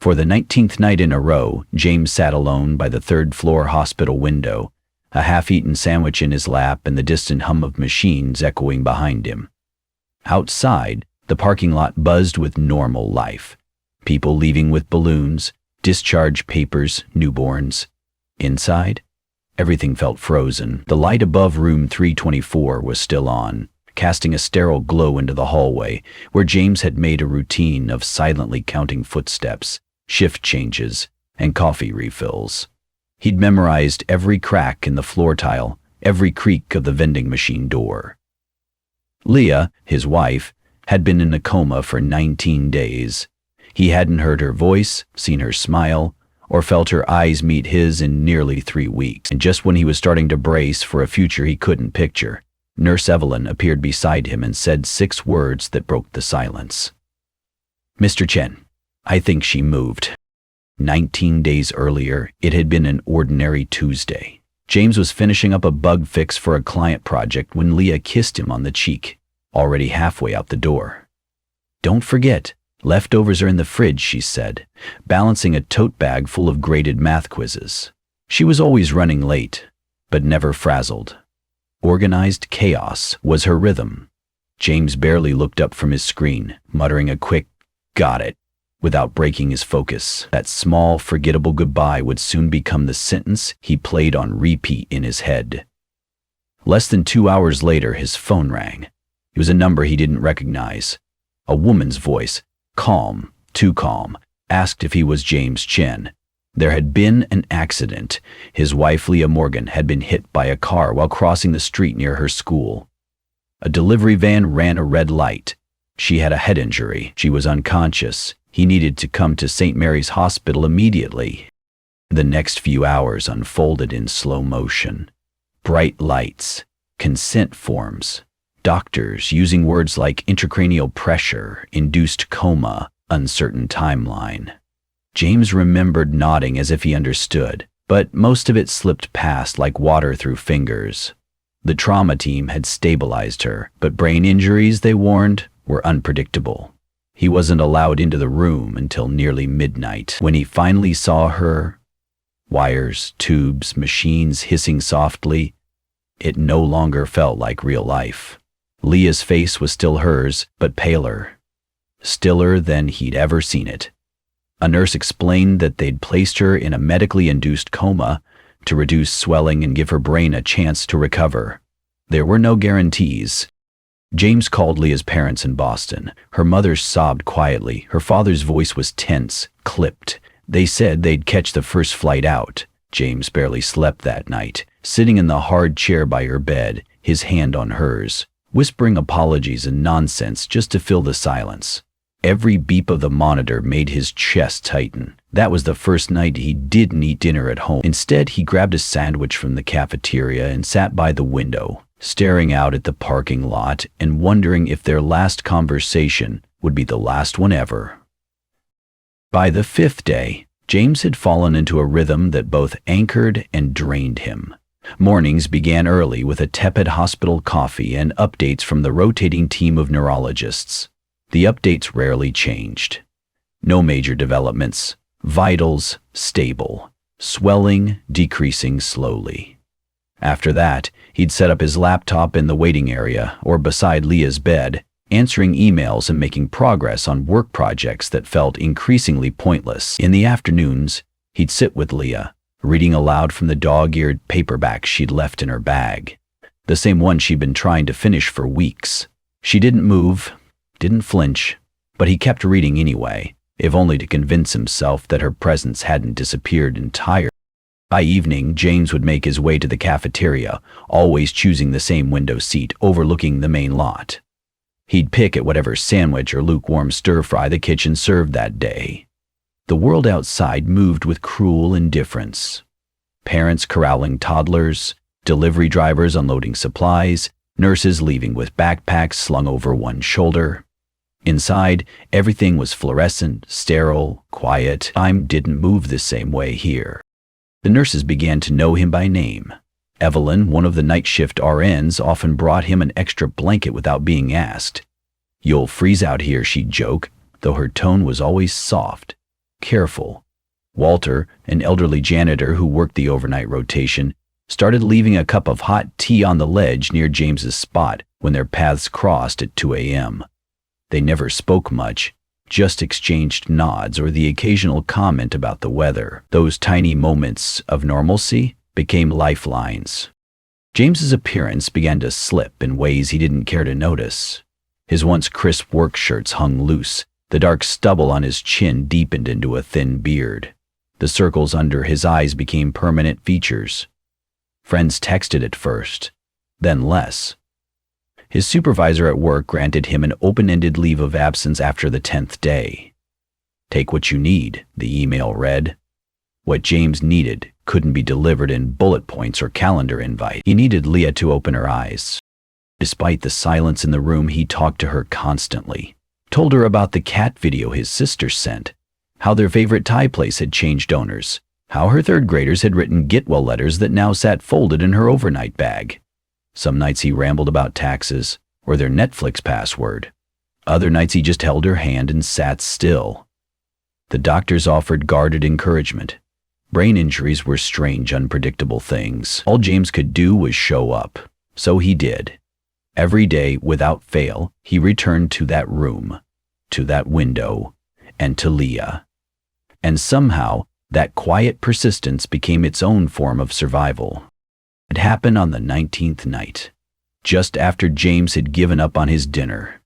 For the 19th night in a row, James sat alone by the third-floor hospital window, a half-eaten sandwich in his lap and the distant hum of machines echoing behind him. Outside, the parking lot buzzed with normal life. People leaving with balloons, discharge papers, newborns. Inside, everything felt frozen. The light above room 324 was still on, casting a sterile glow into the hallway, where James had made a routine of silently counting footsteps, shift changes, and coffee refills. He'd memorized every crack in the floor tile, every creak of the vending machine door. Leah, his wife, had been in a coma for 19 days. He hadn't heard her voice, seen her smile, or felt her eyes meet his in nearly 3 weeks. And just when he was starting to brace for a future he couldn't picture, Nurse Evelyn appeared beside him and said 6 words that broke the silence. "Mr. Chen, I think she moved." 19 days earlier, it had been an ordinary Tuesday. James was finishing up a bug fix for a client project when Leah kissed him on the cheek, already halfway out the door. "Don't forget, leftovers are in the fridge," she said, balancing a tote bag full of graded math quizzes. She was always running late, but never frazzled. Organized chaos was her rhythm. James barely looked up from his screen, muttering a quick, "Got it," without breaking his focus. That small, forgettable goodbye would soon become the sentence he played on repeat in his head. Less than 2 hours later, his phone rang. It was a number he didn't recognize. A woman's voice, calm, too calm, asked if he was James Chen. There had been an accident. His wife, Leah Morgan, had been hit by a car while crossing the street near her school. A delivery van ran a red light. She had a head injury. She was unconscious. He needed to come to St. Mary's Hospital immediately. The next few hours unfolded in slow motion. Bright lights, consent forms, doctors using words like intracranial pressure, induced coma, uncertain timeline. James remembered nodding as if he understood, but most of it slipped past like water through fingers. The trauma team had stabilized her, but brain injuries, they warned, were unpredictable. He wasn't allowed into the room until nearly midnight. When he finally saw her, wires, tubes, machines hissing softly, it no longer felt like real life. Leah's face was still hers, but paler, stiller than he'd ever seen it. A nurse explained that they'd placed her in a medically induced coma to reduce swelling and give her brain a chance to recover. There were no guarantees. James called Leah's parents in Boston. Her mother sobbed quietly. Her father's voice was tense, clipped. They said they'd catch the first flight out. James barely slept that night, sitting in the hard chair by her bed, his hand on hers, whispering apologies and nonsense just to fill the silence. Every beep of the monitor made his chest tighten. That was the first night he didn't eat dinner at home. Instead, he grabbed a sandwich from the cafeteria and sat by the window, staring out at the parking lot and wondering if their last conversation would be the last one ever. By the 5th day, James had fallen into a rhythm that both anchored and drained him. Mornings began early with a tepid hospital coffee and updates from the rotating team of neurologists. The updates rarely changed. No major developments. Vitals stable. Swelling decreasing slowly. After that, he'd set up his laptop in the waiting area or beside Leah's bed, answering emails and making progress on work projects that felt increasingly pointless. In the afternoons, he'd sit with Leah, reading aloud from the dog-eared paperback she'd left in her bag, the same one she'd been trying to finish for weeks. She didn't move, didn't flinch, but he kept reading anyway, if only to convince himself that her presence hadn't disappeared entirely. By evening, James would make his way to the cafeteria, always choosing the same window seat overlooking the main lot. He'd pick at whatever sandwich or lukewarm stir-fry the kitchen served that day. The world outside moved with cruel indifference. Parents corralling toddlers, delivery drivers unloading supplies, nurses leaving with backpacks slung over one shoulder. Inside, everything was fluorescent, sterile, quiet. Time didn't move the same way here. The nurses began to know him by name. Evelyn, one of the night shift RNs, often brought him an extra blanket without being asked. "You'll freeze out here," she'd joke, though her tone was always soft. Careful. Walter, an elderly janitor who worked the overnight rotation, started leaving a cup of hot tea on the ledge near James's spot when their paths crossed at 2 a.m. They never spoke much, just exchanged nods or the occasional comment about the weather. Those tiny moments of normalcy became lifelines. James's appearance began to slip in ways he didn't care to notice. His once crisp work shirts hung loose, the dark stubble on his chin deepened into a thin beard. The circles under his eyes became permanent features. Friends texted at first, then less. His supervisor at work granted him an open-ended leave of absence after the 10th day. Take what you need, the email read. What James needed couldn't be delivered in bullet points or calendar invite. He needed Leah to open her eyes. Despite the silence in the room, he talked to her constantly. Told her about the cat video his sister sent, how their favorite Thai place had changed owners, how her third graders had written get-well letters that now sat folded in her overnight bag. Some nights he rambled about taxes or their Netflix password. Other nights he just held her hand and sat still. The doctors offered guarded encouragement. Brain injuries were strange, unpredictable things. All James could do was show up. So he did. Every day, without fail, he returned to that room, to that window, and to Leah. And somehow, that quiet persistence became its own form of survival. It happened on the 19th night, just after James had given up on his dinner.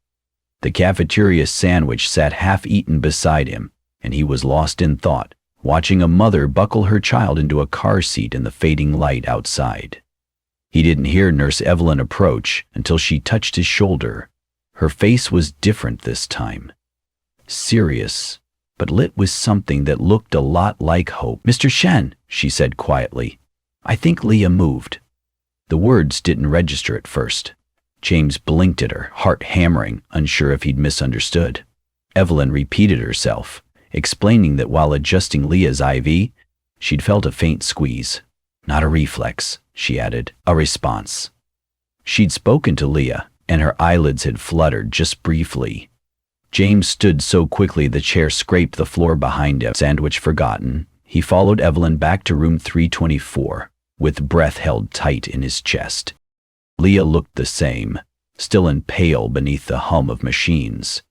The cafeteria sandwich sat half-eaten beside him, and he was lost in thought, watching a mother buckle her child into a car seat in the fading light outside. He didn't hear Nurse Evelyn approach until she touched his shoulder. Her face was different this time. Serious, but lit with something that looked a lot like hope. "Mr. Shen," she said quietly, "I think Leah moved." The words didn't register at first. James blinked at her, heart hammering, unsure if he'd misunderstood. Evelyn repeated herself, explaining that while adjusting Leah's IV, she'd felt a faint squeeze. "Not a reflex," she added, "a response." She'd spoken to Leah, and her eyelids had fluttered just briefly. James stood so quickly the chair scraped the floor behind him. Sandwich forgotten, he followed Evelyn back to room 324, with breath held tight in his chest. Leah looked the same, still and pale beneath the hum of machines.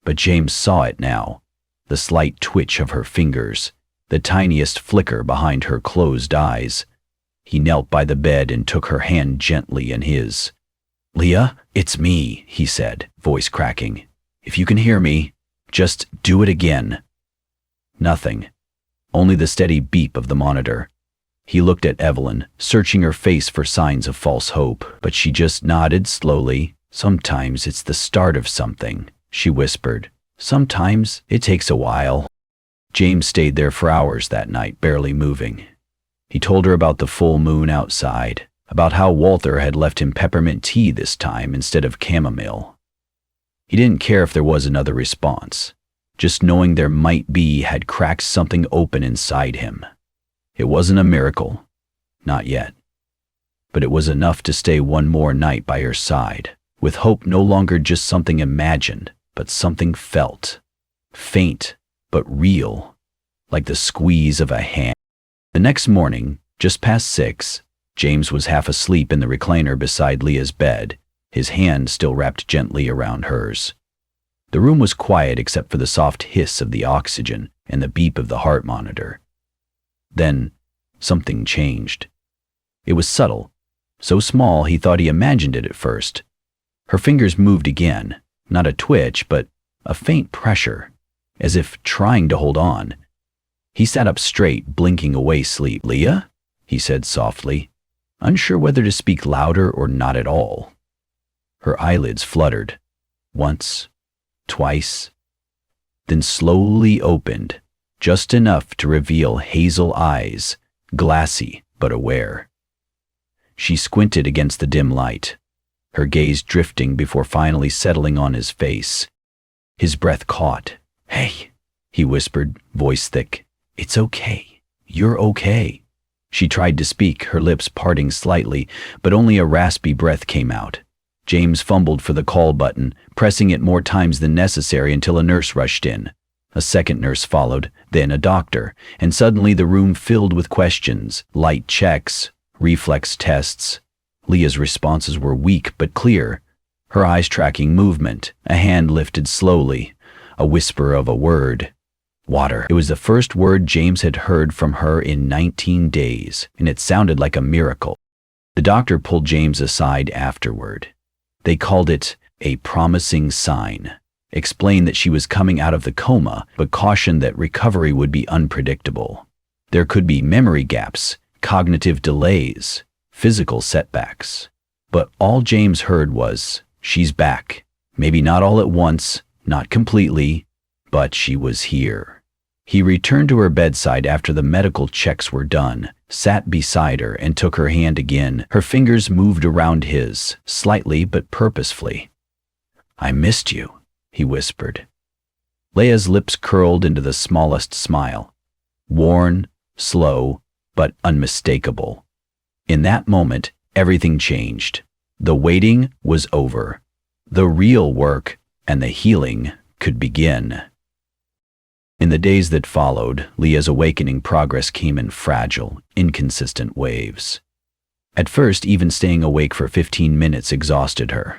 But James saw it now, the slight twitch of her fingers, the tiniest flicker behind her closed eyes. He knelt by the bed and took her hand gently in his. "Leah, it's me," he said, voice cracking. "If you can hear me, just do it again." Nothing. Only the steady beep of the monitor. He looked at Evelyn, searching her face for signs of false hope, but she just nodded slowly. "Sometimes it's the start of something," she whispered. "Sometimes it takes a while." James stayed there for hours that night, barely moving. He told her about the full moon outside, about how Walter had left him peppermint tea this time instead of chamomile. He didn't care if there was another response. Just knowing there might be had cracked something open inside him. It wasn't a miracle. Not yet. But it was enough to stay one more night by her side, with hope no longer just something imagined, but something felt. Faint, but real, like the squeeze of a hand. The next morning, just past 6, James was half asleep in the recliner beside Leah's bed, his hand still wrapped gently around hers. The room was quiet except for the soft hiss of the oxygen and the beep of the heart monitor. Then, something changed. It was subtle, so small he thought he imagined it at first. Her fingers moved again, not a twitch, but a faint pressure, as if trying to hold on. He sat up straight, blinking away sleep. "Leah?" he said softly, unsure whether to speak louder or not at all. Her eyelids fluttered, once, twice, then slowly opened, just enough to reveal hazel eyes, glassy but aware. She squinted against the dim light, her gaze drifting before finally settling on his face. His breath caught. "Hey," he whispered, voice thick. "It's okay. You're okay." She tried to speak, her lips parting slightly, but only a raspy breath came out. James fumbled for the call button, pressing it more times than necessary until a nurse rushed in. A second nurse followed, then a doctor, and suddenly the room filled with questions, light checks, reflex tests. Leah's responses were weak but clear, her eyes tracking movement, a hand lifted slowly, a whisper of a word. Water. It was the first word James had heard from her in 19 days, and it sounded like a miracle. The doctor pulled James aside afterward. They called it a promising sign, explained that she was coming out of the coma, but cautioned that recovery would be unpredictable. There could be memory gaps, cognitive delays, physical setbacks. But all James heard was, "She's back. Maybe not all at once, not completely, but she was here." He returned to her bedside after the medical checks were done, sat beside her and took her hand again. Her fingers moved around his, slightly but purposefully. "I missed you," he whispered. Leah's lips curled into the smallest smile. Worn, slow, but unmistakable. In that moment, everything changed. The waiting was over. The real work and the healing could begin. In the days that followed, Leah's awakening progress came in fragile, inconsistent waves. At first, even staying awake for 15 minutes exhausted her.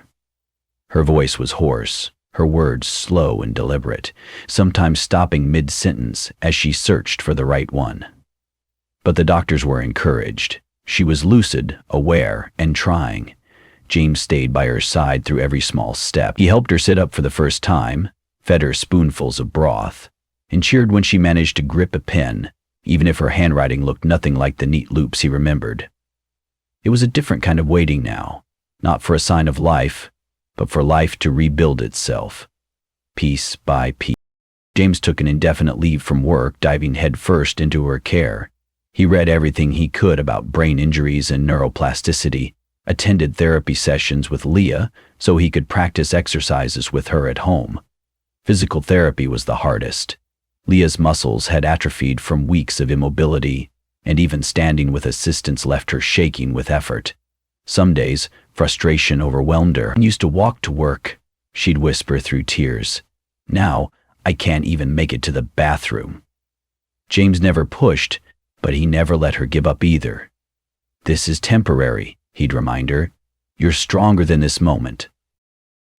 Her voice was hoarse, her words slow and deliberate, sometimes stopping mid-sentence as she searched for the right one. But the doctors were encouraged. She was lucid, aware, and trying. James stayed by her side through every small step. He helped her sit up for the first time, fed her spoonfuls of broth, and cheered when she managed to grip a pen, even if her handwriting looked nothing like the neat loops he remembered. It was a different kind of waiting now, not for a sign of life, but for life to rebuild itself, piece by piece. James took an indefinite leave from work, diving headfirst into her care. He read everything he could about brain injuries and neuroplasticity, attended therapy sessions with Leah so he could practice exercises with her at home. Physical therapy was the hardest. Leah's muscles had atrophied from weeks of immobility, and even standing with assistance left her shaking with effort. Some days, frustration overwhelmed her. "I used to walk to work," she'd whisper through tears. "Now, I can't even make it to the bathroom." James never pushed, but he never let her give up either. "This is temporary," he'd remind her. "You're stronger than this moment."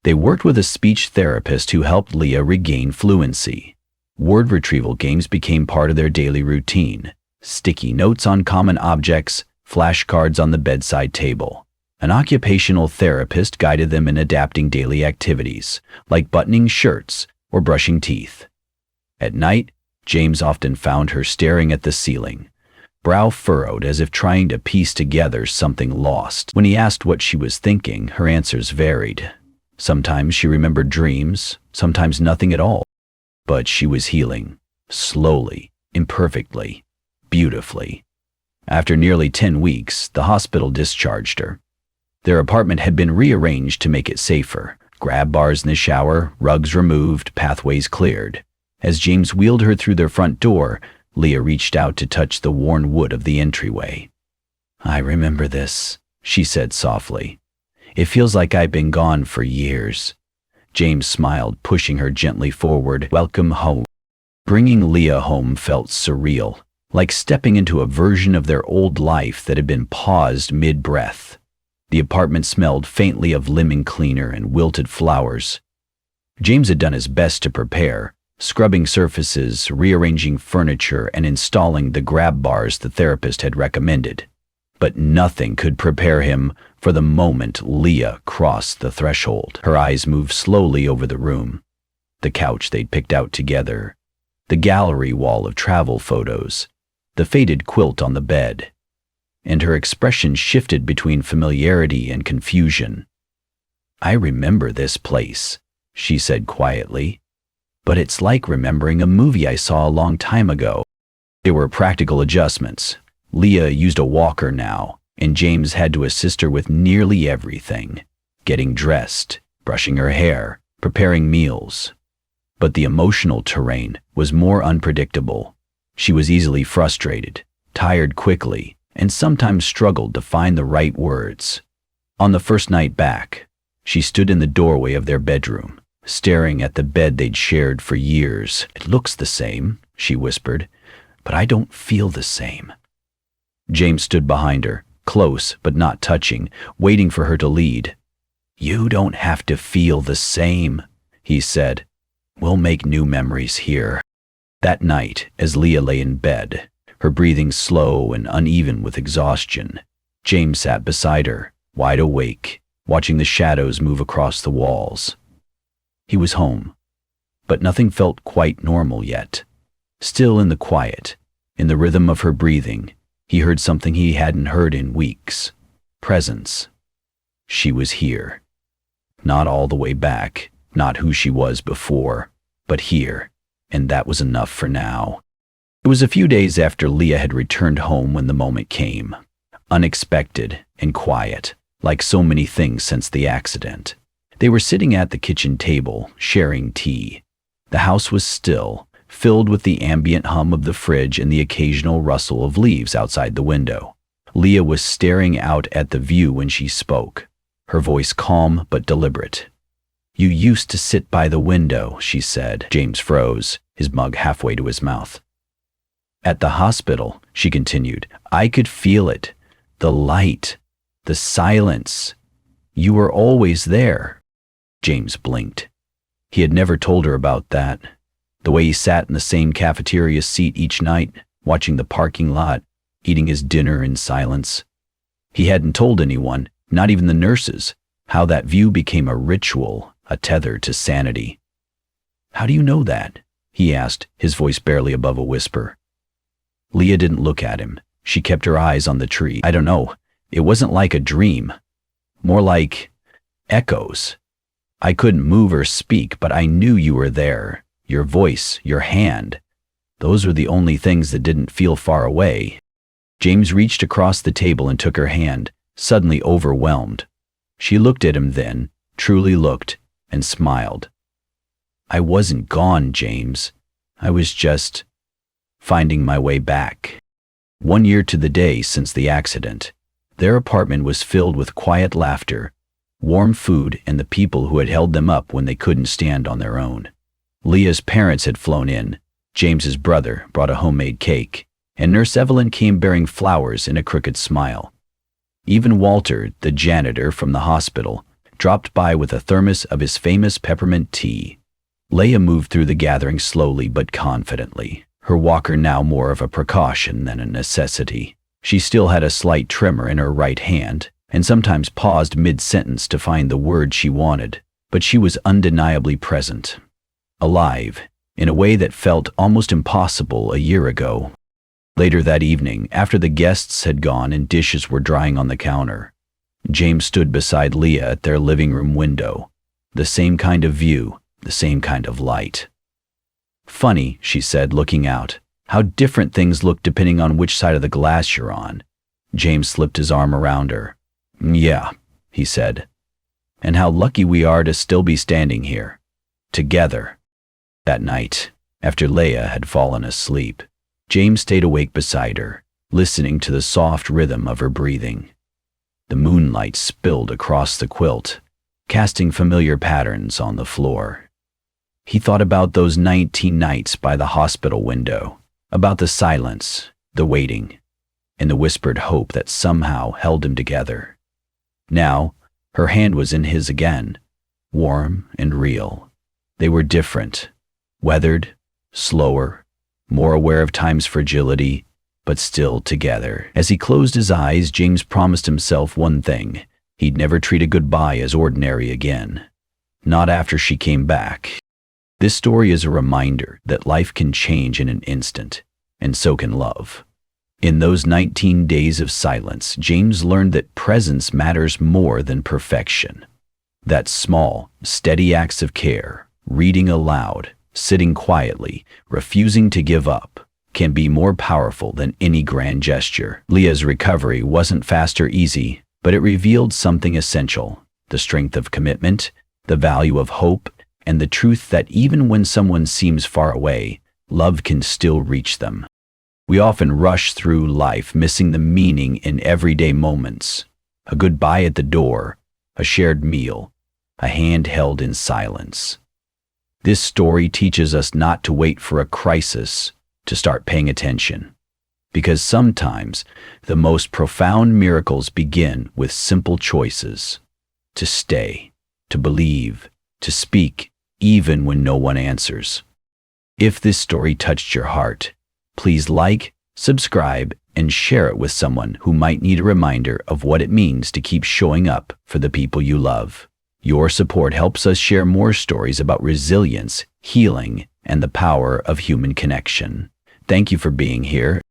They worked with a speech therapist who helped Leah regain fluency. Word retrieval games became part of their daily routine. Sticky notes on common objects, flashcards on the bedside table. An occupational therapist guided them in adapting daily activities, like buttoning shirts or brushing teeth. At night, James often found her staring at the ceiling, brow furrowed as if trying to piece together something lost. When he asked what she was thinking, her answers varied. Sometimes she remembered dreams, sometimes nothing at all. But she was healing, slowly, imperfectly, beautifully. After nearly 10 weeks, the hospital discharged her. Their apartment had been rearranged to make it safer. Grab bars in the shower, rugs removed, pathways cleared. As James wheeled her through their front door, Leah reached out to touch the worn wood of the entryway. "I remember this," she said softly. "It feels like I've been gone for years." James smiled, pushing her gently forward. "Welcome home." Bringing Leah home felt surreal, like stepping into a version of their old life that had been paused mid-breath. The apartment smelled faintly of lemon cleaner and wilted flowers. James had done his best to prepare, scrubbing surfaces, rearranging furniture, and installing the grab bars the therapist had recommended. But nothing could prepare him for the moment Leah crossed the threshold. Her eyes moved slowly over the room. The couch they'd picked out together, the gallery wall of travel photos, the faded quilt on the bed. And her expression shifted between familiarity and confusion. "I remember this place," she said quietly. "But it's like remembering a movie I saw a long time ago." There were practical adjustments. Leah used a walker now, and James had to assist her with nearly everything. Getting dressed, brushing her hair, preparing meals. But the emotional terrain was more unpredictable. She was easily frustrated, tired quickly, and sometimes struggled to find the right words. On the first night back, she stood in the doorway of their bedroom, staring at the bed they'd shared for years. "It looks the same," she whispered, "but I don't feel the same." James stood behind her, close but not touching, waiting for her to lead. "You don't have to feel the same," he said. "We'll make new memories here." That night, as Leah lay in bed, her breathing slow and uneven with exhaustion, James sat beside her, wide awake, watching the shadows move across the walls. He was home, but nothing felt quite normal yet. Still in the quiet, in the rhythm of her breathing, he heard something he hadn't heard in weeks. Presence. She was here. Not all the way back, not who she was before, but here, and that was enough for now. It was a few days after Leah had returned home when the moment came. Unexpected and quiet, like so many things since the accident. They were sitting at the kitchen table, sharing tea. The house was still, filled with the ambient hum of the fridge and the occasional rustle of leaves outside the window. Leah was staring out at the view when she spoke, her voice calm but deliberate. "You used to sit by the window," she said. James froze, his mug halfway to his mouth. "At the hospital," she continued, "I could feel it. The light, the silence. You were always there." James blinked. He had never told her about that. The way he sat in the same cafeteria seat each night, watching the parking lot, eating his dinner in silence. He hadn't told anyone, not even the nurses, how that view became a ritual, a tether to sanity. "How do you know that?" he asked, his voice barely above a whisper. Leah didn't look at him. She kept her eyes on the tree. "I don't know. It wasn't like a dream. More like echoes. I couldn't move or speak, but I knew you were there. Your voice, your hand. Those were the only things that didn't feel far away." James reached across the table and took her hand, suddenly overwhelmed. She looked at him then, truly looked, and smiled. "I wasn't gone, James. I was just finding my way back." 1 year to the day since the accident, their apartment was filled with quiet laughter, warm food, and the people who had held them up when they couldn't stand on their own. Leah's parents had flown in, James's brother brought a homemade cake, and Nurse Evelyn came bearing flowers and a crooked smile. Even Walter, the janitor from the hospital, dropped by with a thermos of his famous peppermint tea. Leah moved through the gathering slowly but confidently, her walker now more of a precaution than a necessity. She still had a slight tremor in her right hand, and sometimes paused mid-sentence to find the word she wanted, but she was undeniably present. Alive, in a way that felt almost impossible a year ago. Later that evening, after the guests had gone and dishes were drying on the counter, James stood beside Leah at their living room window. The same kind of view, the same kind of light. "Funny," she said, looking out, "how different things look depending on which side of the glass you're on." James slipped his arm around her. "Yeah," he said. "And how lucky we are to still be standing here, together." That night, after Leah had fallen asleep, James stayed awake beside her, listening to the soft rhythm of her breathing. The moonlight spilled across the quilt, casting familiar patterns on the floor. He thought about those 19 nights by the hospital window, about the silence, the waiting, and the whispered hope that somehow held him together. Now, her hand was in his again, warm and real. They were different, weathered, slower, more aware of time's fragility, but still together. As he closed his eyes, James promised himself one thing: he'd never treat a goodbye as ordinary again. Not after she came back. This story is a reminder that life can change in an instant, and so can love. In those 19 days of silence, James learned that presence matters more than perfection. That small, steady acts of care, reading aloud, sitting quietly, refusing to give up, can be more powerful than any grand gesture. Leah's recovery wasn't fast or easy, but it revealed something essential: the strength of commitment, the value of hope, and the truth that even when someone seems far away, love can still reach them. We often rush through life missing the meaning in everyday moments: a goodbye at the door, a shared meal, a hand held in silence. This story teaches us not to wait for a crisis to start paying attention, because sometimes the most profound miracles begin with simple choices: to stay, to believe, to speak, even when no one answers. If this story touched your heart, please like, subscribe, and share it with someone who might need a reminder of what it means to keep showing up for the people you love. Your support helps us share more stories about resilience, healing, and the power of human connection. Thank you for being here.